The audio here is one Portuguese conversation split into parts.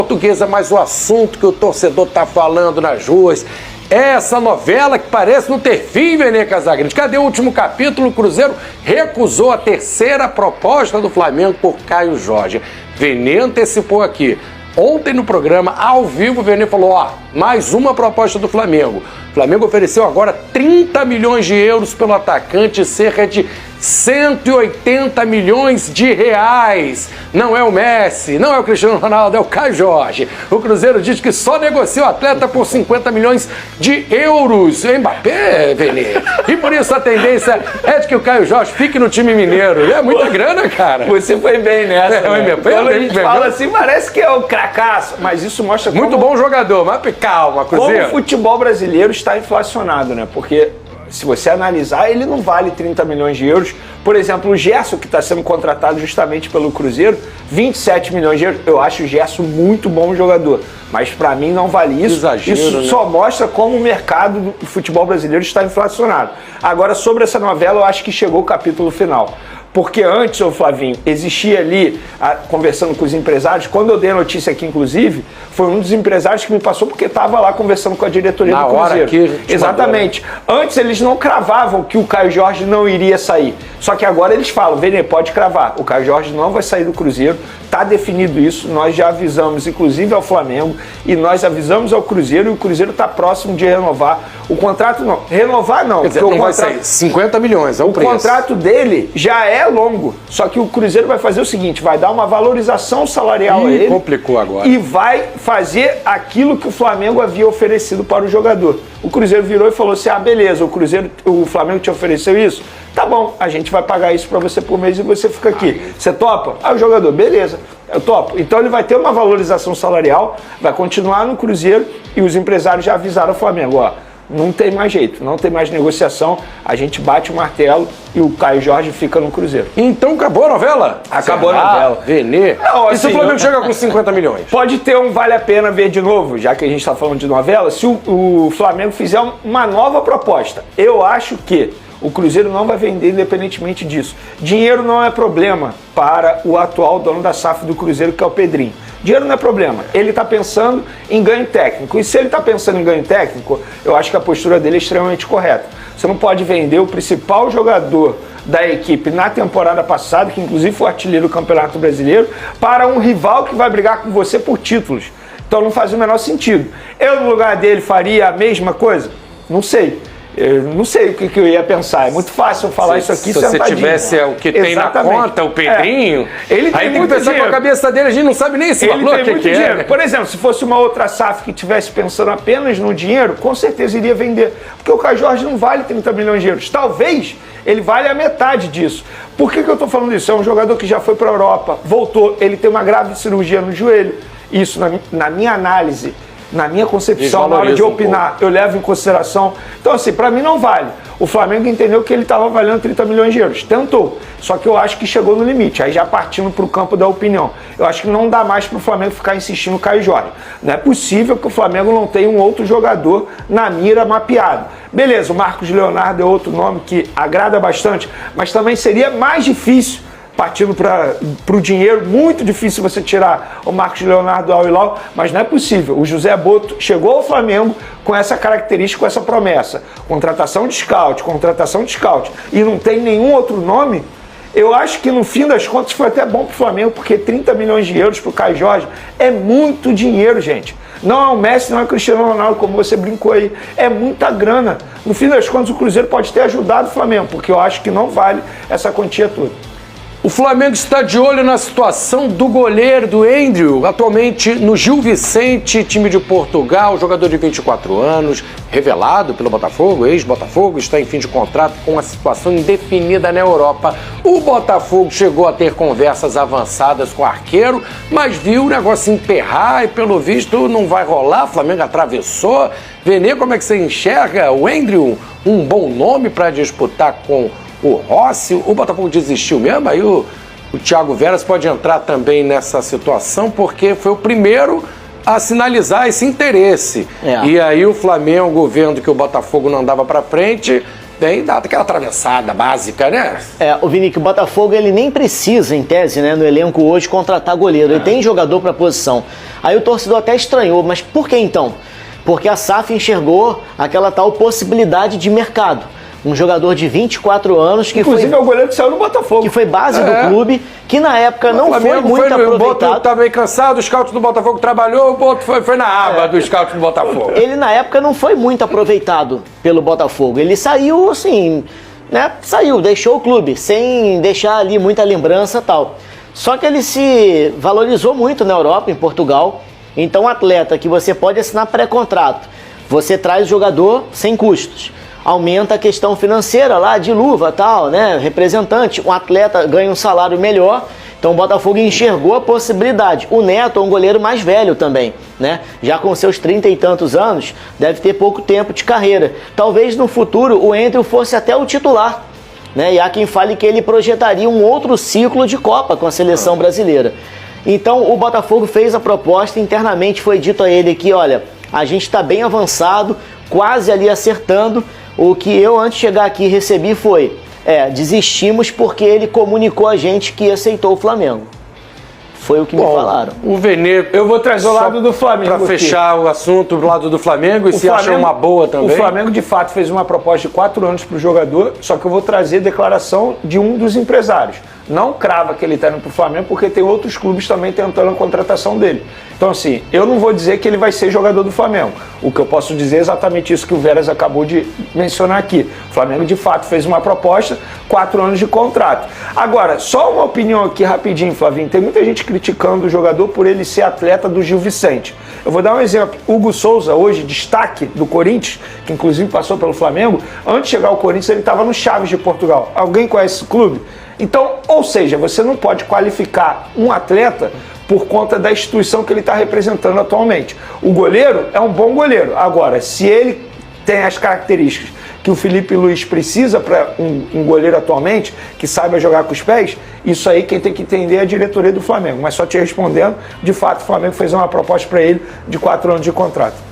Portuguesa, mas o assunto que o torcedor tá falando nas ruas é essa novela que parece não ter fim, Vene Casagrande. Cadê o último capítulo? O Cruzeiro recusou a terceira proposta do Flamengo por Caio Jorge. Vene antecipou aqui. Ontem no programa, ao vivo, o Vene falou, mais uma proposta do Flamengo. O Flamengo ofereceu agora 30 milhões de euros pelo atacante, cerca de 180 milhões de reais. Não é o Messi, não é o Cristiano Ronaldo, é o Caio Jorge. O Cruzeiro diz que só negocia o atleta por 50 milhões de euros. Mbappé, Vene. E por isso a tendência é de que o Caio Jorge fique no time mineiro. É muita grana, cara. Você foi bem nessa. O Mbappé, quando a gente fala assim, parece que é o cracaço, mas isso mostra muito bom jogador, mas calma, Cruzeiro. Como o futebol brasileiro está inflacionado, né? Porque se você analisar, ele não vale 30 milhões de euros. Por exemplo, o Gerson, que está sendo contratado justamente pelo Cruzeiro, 27 milhões de euros. Eu acho o Gerson muito bom jogador, mas para mim não vale isso. Exagero, isso né? só mostra como o mercado do futebol brasileiro está inflacionado. Agora, sobre essa novela, eu acho que chegou o capítulo final. Porque antes, ô Flavinho, existia ali, conversando com os empresários, quando eu dei a notícia aqui, inclusive, foi um dos empresários que me passou porque estava lá conversando com a diretoria do Cruzeiro. Hora que exatamente. Antes eles não cravavam que o Caio Jorge não iria sair. Só que agora eles falam, Vene, pode cravar, o Caio Jorge não vai sair do Cruzeiro, está definido isso, nós já avisamos, inclusive ao Flamengo, e nós avisamos ao Cruzeiro, e o Cruzeiro está próximo de renovar o contrato. Não, renovar não. Quer dizer, não vai sair 50 milhões, é o preço. O contrato dele já é longo, só que o Cruzeiro vai fazer o seguinte, vai dar uma valorização salarial a ele. Complicou agora. E vai fazer aquilo que o Flamengo havia oferecido para o jogador. O Cruzeiro virou e falou assim, beleza, o Flamengo te ofereceu isso? Tá bom, a gente vai pagar isso para você por mês e você fica aqui. Você topa? O jogador, beleza, eu topo. Então ele vai ter uma valorização salarial, vai continuar no Cruzeiro e os empresários já avisaram ao Flamengo, não tem mais jeito, não tem mais negociação, a gente bate o martelo e o Caio Jorge fica no Cruzeiro. Então acabou a novela? Acabou a novela. Vene. Não, assim, e se o Flamengo chega com 50 milhões? Pode ter um vale a pena ver de novo, já que a gente está falando de novela, se o Flamengo fizer uma nova proposta. Eu acho que o Cruzeiro não vai vender independentemente disso. Dinheiro não é problema para o atual dono da SAF do Cruzeiro, que é o Pedrinho. Dinheiro não é problema. Ele está pensando em ganho técnico. E se ele está pensando em ganho técnico, eu acho que a postura dele é extremamente correta. Você não pode vender o principal jogador da equipe na temporada passada, que inclusive foi artilheiro do Campeonato Brasileiro, para um rival que vai brigar com você por títulos. Então não faz o menor sentido. Eu, no lugar dele, faria a mesma coisa? Não sei. Eu não sei o que eu ia pensar. É muito fácil eu falar isso aqui sentadinho. Se você tivesse o que tem na conta, o Pedrinho, ele tem aí tem que pensar com a cabeça dele, a gente não sabe nem esse valor. Ele tem muito dinheiro. Por exemplo, se fosse uma outra SAF que estivesse pensando apenas no dinheiro, com certeza iria vender. Porque o Caio Jorge não vale 30 milhões de euros. Talvez ele vale a metade disso. Por que eu estou falando isso? É um jogador que já foi para a Europa, voltou, ele tem uma grave cirurgia no joelho. Isso, na minha análise, na minha concepção, na hora de opinar, eu levo em consideração. Então, assim, para mim não vale. O Flamengo entendeu que ele estava valendo 30 milhões de euros. Tentou. Só que eu acho que chegou no limite. Aí já partindo para o campo da opinião. Eu acho que não dá mais para o Flamengo ficar insistindo no Caio Jorge. Não é possível que o Flamengo não tenha um outro jogador na mira mapeado. Beleza, o Marcos Leonardo é outro nome que agrada bastante, mas também seria mais difícil, partindo para o dinheiro, muito difícil você tirar o Marcos Leonardo do Al Hilal, mas não é possível. O José Boto chegou ao Flamengo com essa característica, com essa promessa. Contratação de scout, e não tem nenhum outro nome. Eu acho que no fim das contas foi até bom para o Flamengo, porque 30 milhões de euros para o Caio Jorge é muito dinheiro, gente. Não é o Messi, não é o Cristiano Ronaldo, como você brincou aí. É muita grana. No fim das contas, o Cruzeiro pode ter ajudado o Flamengo, porque eu acho que não vale essa quantia toda. O Flamengo está de olho na situação do goleiro, do Andrew, atualmente no Gil Vicente, time de Portugal, jogador de 24 anos, revelado pelo Botafogo, ex-Botafogo, está em fim de contrato com uma situação indefinida na Europa. O Botafogo chegou a ter conversas avançadas com o arqueiro, mas viu o negócio emperrar e, pelo visto, não vai rolar. O Flamengo atravessou. Vene, como é que você enxerga o Andrew? Um bom nome para disputar com o Rossi? O Botafogo desistiu mesmo? Aí o Thiago Veras pode entrar também nessa situação, porque foi o primeiro a sinalizar esse interesse. E aí o Flamengo, vendo que o Botafogo não andava para frente, tem dado aquela atravessada básica, né? O Vini, que o Botafogo ele nem precisa, em tese, né, no elenco hoje, contratar goleiro. Ele tem jogador para a posição. Aí o torcedor até estranhou, mas por que então? Porque a SAF enxergou aquela tal possibilidade de mercado. Um jogador de 24 anos que inclusive foi... é o goleiro que saiu no Botafogo. Que foi base do clube, que na época não foi muito aproveitado. O Boto estava meio cansado, o scout do Botafogo trabalhou, o Boto foi na aba do scout do Botafogo. Ele na época não foi muito aproveitado pelo Botafogo. Ele saiu assim, né? Saiu, deixou o clube, sem deixar ali muita lembrança e tal. Só que ele se valorizou muito na Europa, em Portugal. Então, um atleta que você pode assinar pré-contrato, você traz o jogador sem custos. Aumenta a questão financeira lá, de luva e tal, né? Representante, um atleta ganha um salário melhor. Então o Botafogo enxergou a possibilidade. O Neto é um goleiro mais velho também, né? Já com seus 30 e tantos anos, deve ter pouco tempo de carreira. Talvez no futuro o Andrew fosse até o titular, né? E há quem fale que ele projetaria um outro ciclo de Copa com a seleção brasileira. Então o Botafogo fez a proposta, internamente foi dito a ele que, olha, a gente está bem avançado, quase ali acertando. O que eu, antes de chegar aqui, recebi foi, desistimos porque ele comunicou a gente que aceitou o Flamengo. Foi o que me falaram. O Vene, eu vou trazer o lado do Flamengo para fechar o assunto do lado do Flamengo, e se acha uma boa também. O Flamengo, de fato, fez uma proposta de 4 anos para o jogador, só que eu vou trazer declaração de um dos empresários. Não crava que ele está indo para o Flamengo, porque tem outros clubes também tentando a contratação dele. Então, assim, eu não vou dizer que ele vai ser jogador do Flamengo. O que eu posso dizer é exatamente isso que o Veras acabou de mencionar aqui. O Flamengo, de fato, fez uma proposta, 4 anos de contrato. Agora, só uma opinião aqui rapidinho, Flavinho. Tem muita gente criticando o jogador por ele ser atleta do Gil Vicente. Eu vou dar um exemplo. Hugo Souza, hoje, destaque do Corinthians, que inclusive passou pelo Flamengo, antes de chegar ao Corinthians, ele estava no Chaves de Portugal. Alguém conhece esse clube? Então, ou seja, você não pode qualificar um atleta por conta da instituição que ele está representando atualmente. O goleiro é um bom goleiro. Agora, se ele tem as características que o Felipe Luiz precisa para um goleiro atualmente, que saiba jogar com os pés, isso aí quem tem que entender é a diretoria do Flamengo. Mas só te respondendo, de fato, o Flamengo fez uma proposta para ele de 4 anos de contrato.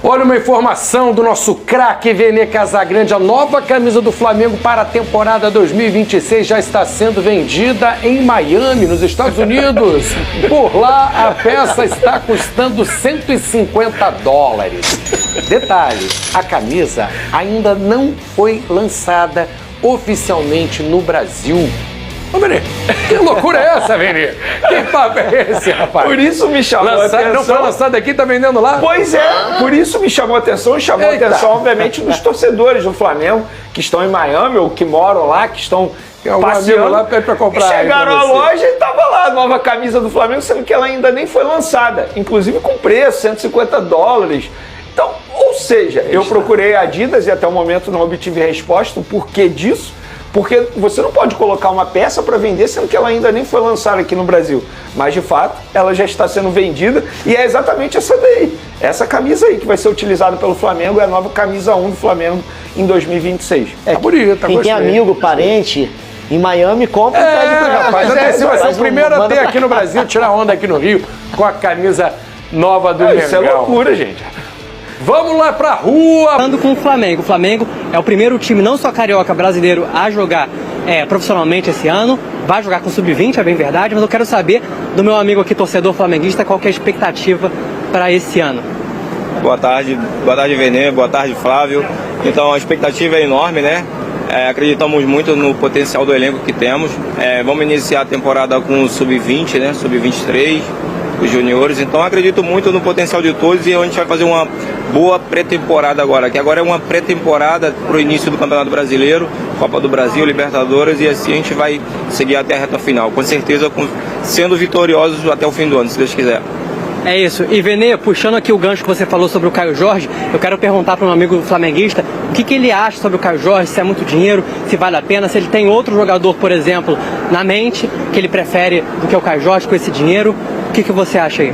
Olha uma informação do nosso craque Vene Casagrande. A nova camisa do Flamengo para a temporada 2026 já está sendo vendida em Miami, nos Estados Unidos. Por lá, a peça está custando $150. Detalhe, a camisa ainda não foi lançada oficialmente no Brasil. Ô, Vene, que loucura é essa, Vene? Que papo é esse, rapaz? Por isso me chamou a atenção. Não foi lançado aqui, tá vendendo lá? Pois é, por isso me chamou a atenção e chamou a atenção, obviamente, dos torcedores do Flamengo que estão em Miami ou que moram lá, que estão passeando lá para comprar. E chegaram à loja e tava lá a nova camisa do Flamengo, sendo que ela ainda nem foi lançada, inclusive com preço, $150. Então, ou seja, eu procurei a Adidas e até o momento não obtive resposta. O porquê disso? Porque você não pode colocar uma peça para vender, sendo que ela ainda nem foi lançada aqui no Brasil. Mas, de fato, ela já está sendo vendida e é exatamente essa daí. Essa camisa aí que vai ser utilizada pelo Flamengo é a nova camisa 1 do Flamengo em 2026. Tá bonita, quem tem amigo, parente em Miami, compra e pede pro rapaz. Você vai ser o primeiro a ter aqui no Brasil, tirar onda aqui no Rio, com a camisa nova do Mengão. Isso é loucura, gente. Vamos lá pra rua! Falando com o Flamengo. O Flamengo é o primeiro time, não só carioca, brasileiro, a jogar profissionalmente esse ano. Vai jogar com sub-20, é bem verdade, mas eu quero saber do meu amigo aqui, torcedor flamenguista, qual que é a expectativa para esse ano. Boa tarde Vene, boa tarde Flávio. Então a expectativa é enorme, né? Acreditamos muito no potencial do elenco que temos. Vamos iniciar a temporada com o sub-20, né? Sub-23. Os juniores, então acredito muito no potencial de todos e a gente vai fazer uma boa pré-temporada agora, que agora é uma pré-temporada para o início do Campeonato Brasileiro, Copa do Brasil, Libertadores, e assim a gente vai seguir até a reta final, com certeza sendo vitoriosos até o fim do ano, se Deus quiser. É isso. E Vene, puxando aqui o gancho que você falou sobre o Caio Jorge, eu quero perguntar para um amigo flamenguista o que ele acha sobre o Caio Jorge, se é muito dinheiro, se vale a pena, se ele tem outro jogador, por exemplo, na mente, que ele prefere do que o Caio Jorge com esse dinheiro. O que você acha aí?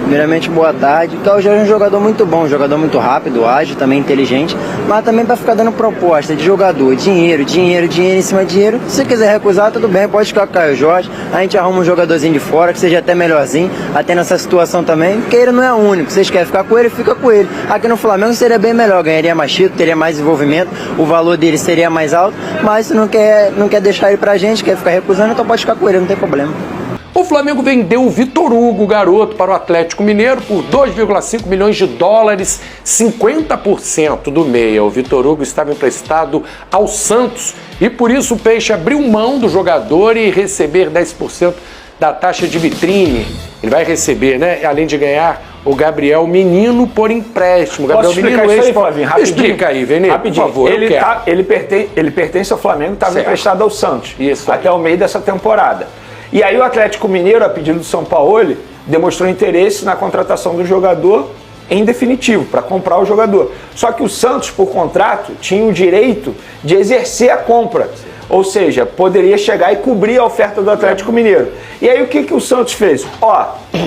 Primeiramente, boa tarde. O Caio Jorge é um jogador muito bom, um jogador muito rápido, ágil, também inteligente, mas também para ficar dando proposta de jogador, dinheiro em cima de dinheiro. Se você quiser recusar, tudo bem, pode ficar com o Caio Jorge. A gente arruma um jogadorzinho de fora, que seja até melhorzinho, até nessa situação também, porque ele não é o único. Vocês querem ficar com ele, fica com ele. Aqui no Flamengo seria bem melhor, ganharia mais título, teria mais desenvolvimento, o valor dele seria mais alto, mas se não quer deixar ele pra gente, quer ficar recusando, então pode ficar com ele, não tem problema. O Flamengo vendeu o Vitor Hugo, garoto, para o Atlético Mineiro por 2,5 milhões de dólares, 50% do meia. O Vitor Hugo estava emprestado ao Santos e por isso o Peixe abriu mão do jogador e receber 10% da taxa de vitrine. Ele vai receber, né? Além de ganhar o Gabriel Menino por empréstimo. Posso explicar isso aí, Flavinho? Rapidinho. Explica aí, Vene, por favor. Ele pertence ao Flamengo, estava emprestado ao Santos. Isso. Até o meio dessa temporada. E aí o Atlético Mineiro, a pedido do São Paulo, demonstrou interesse na contratação do jogador em definitivo, para comprar o jogador. Só que o Santos, por contrato, tinha o direito de exercer a compra. Ou seja, poderia chegar e cobrir a oferta do Atlético Mineiro. E aí o que o Santos fez?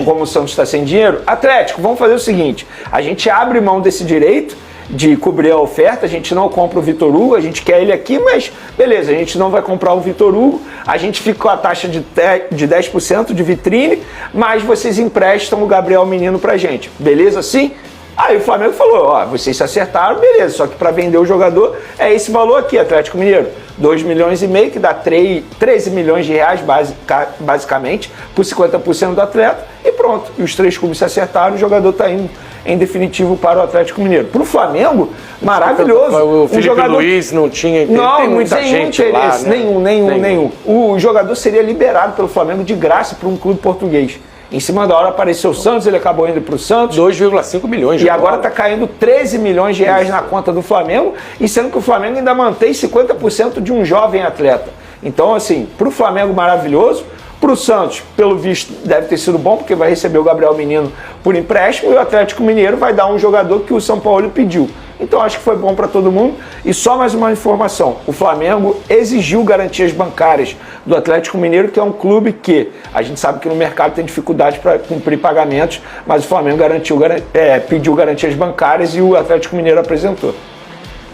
Como o Santos está sem dinheiro, Atlético, vamos fazer o seguinte, a gente abre mão desse direito de cobrir a oferta, a gente não compra o Vitor Hugo, a gente quer ele aqui, mas beleza, a gente não vai comprar o Vitor Hugo, a gente fica com a taxa de 10% de vitrine, mas vocês emprestam o Gabriel Menino pra gente, beleza assim? Aí o Flamengo falou, vocês se acertaram, beleza, só que para vender o jogador é esse valor aqui, Atlético Mineiro, 2,5 milhões, que dá 13 milhões de reais basicamente, por 50% do atleta, e pronto, e os três clubes se acertaram, o jogador está indo em definitivo para o Atlético Mineiro. Para o Flamengo, maravilhoso. O Felipe Luiz não tinha... Tem muita gente lá, né? Nenhum. O jogador seria liberado pelo Flamengo de graça para um clube português. Em cima da hora apareceu o Santos, ele acabou indo para o Santos. 2,5 milhões de E agora está caindo 13 milhões de reais na conta do Flamengo, e sendo que o Flamengo ainda mantém 50% de um jovem atleta. Então, assim, para o Flamengo, maravilhoso. Para o Santos, pelo visto, deve ter sido bom, porque vai receber o Gabriel Menino por empréstimo, e o Atlético Mineiro vai dar um jogador que o São Paulo pediu. Então acho que foi bom para todo mundo. E só mais uma informação, o Flamengo exigiu garantias bancárias do Atlético Mineiro, que é um clube que a gente sabe que no mercado tem dificuldade para cumprir pagamentos, mas o Flamengo pediu garantias bancárias e o Atlético Mineiro apresentou.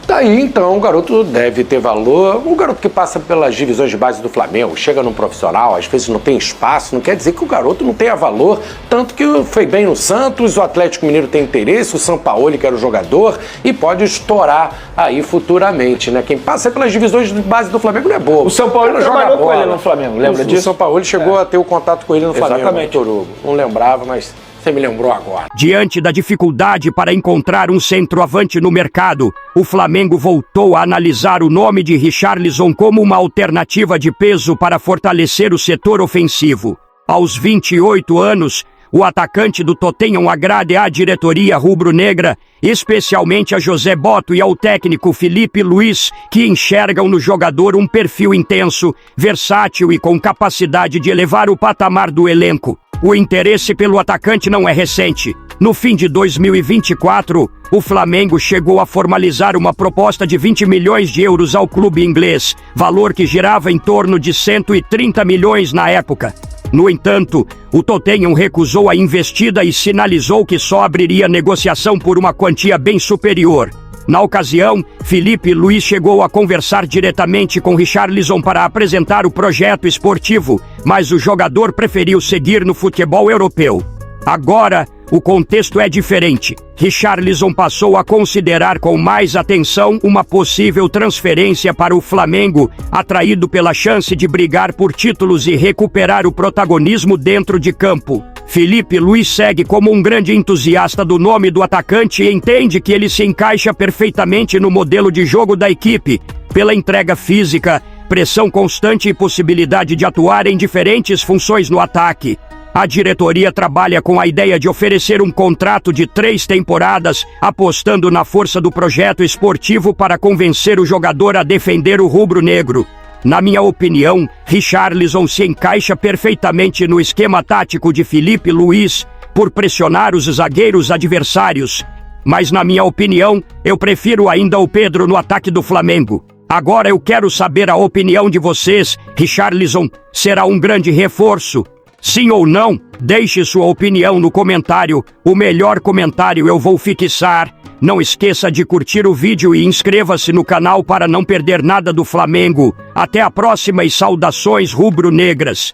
Daí então o garoto deve ter valor. O garoto que passa pelas divisões de base do Flamengo, chega num profissional, às vezes não tem espaço, não quer dizer que o garoto não tenha valor, tanto que foi bem no Santos, o Atlético Mineiro tem interesse, o Sampaoli que era o jogador e pode estourar aí futuramente, né? Quem passa pelas divisões de base do Flamengo não é bobo. O Sampaoli trabalhou com ele no Flamengo, lembra disso? O Sampaoli chegou a ter o contato com ele no Flamengo. Exatamente. Vitor Hugo. Não lembrava, mas você me lembrou agora. Diante da dificuldade para encontrar um centroavante no mercado, o Flamengo voltou a analisar o nome de Richarlison como uma alternativa de peso para fortalecer o setor ofensivo. Aos 28 anos, o atacante do Tottenham agrada à diretoria rubro-negra, especialmente a José Botto e ao técnico Felipe Luiz, que enxergam no jogador um perfil intenso, versátil e com capacidade de elevar o patamar do elenco. O interesse pelo atacante não é recente. No fim de 2024, o Flamengo chegou a formalizar uma proposta de 20 milhões de euros ao clube inglês, valor que girava em torno de 130 milhões na época. No entanto, o Tottenham recusou a investida e sinalizou que só abriria negociação por uma quantia bem superior. Na ocasião, Felipe Luiz chegou a conversar diretamente com Richarlison para apresentar o projeto esportivo, mas o jogador preferiu seguir no futebol europeu. Agora, o contexto é diferente. Richarlison passou a considerar com mais atenção uma possível transferência para o Flamengo, atraído pela chance de brigar por títulos e recuperar o protagonismo dentro de campo. Felipe Luiz segue como um grande entusiasta do nome do atacante e entende que ele se encaixa perfeitamente no modelo de jogo da equipe, pela entrega física, pressão constante e possibilidade de atuar em diferentes funções no ataque. A diretoria trabalha com a ideia de oferecer um contrato de 3 temporadas, apostando na força do projeto esportivo para convencer o jogador a defender o rubro-negro. Na minha opinião, Richarlison se encaixa perfeitamente no esquema tático de Felipe Luiz, por pressionar os zagueiros adversários. Mas na minha opinião, eu prefiro ainda o Pedro no ataque do Flamengo. Agora eu quero saber a opinião de vocês. Richarlison será um grande reforço? Sim ou não? Deixe sua opinião no comentário. O melhor comentário eu vou fixar. Não esqueça de curtir o vídeo e inscreva-se no canal para não perder nada do Flamengo. Até a próxima e saudações rubro-negras.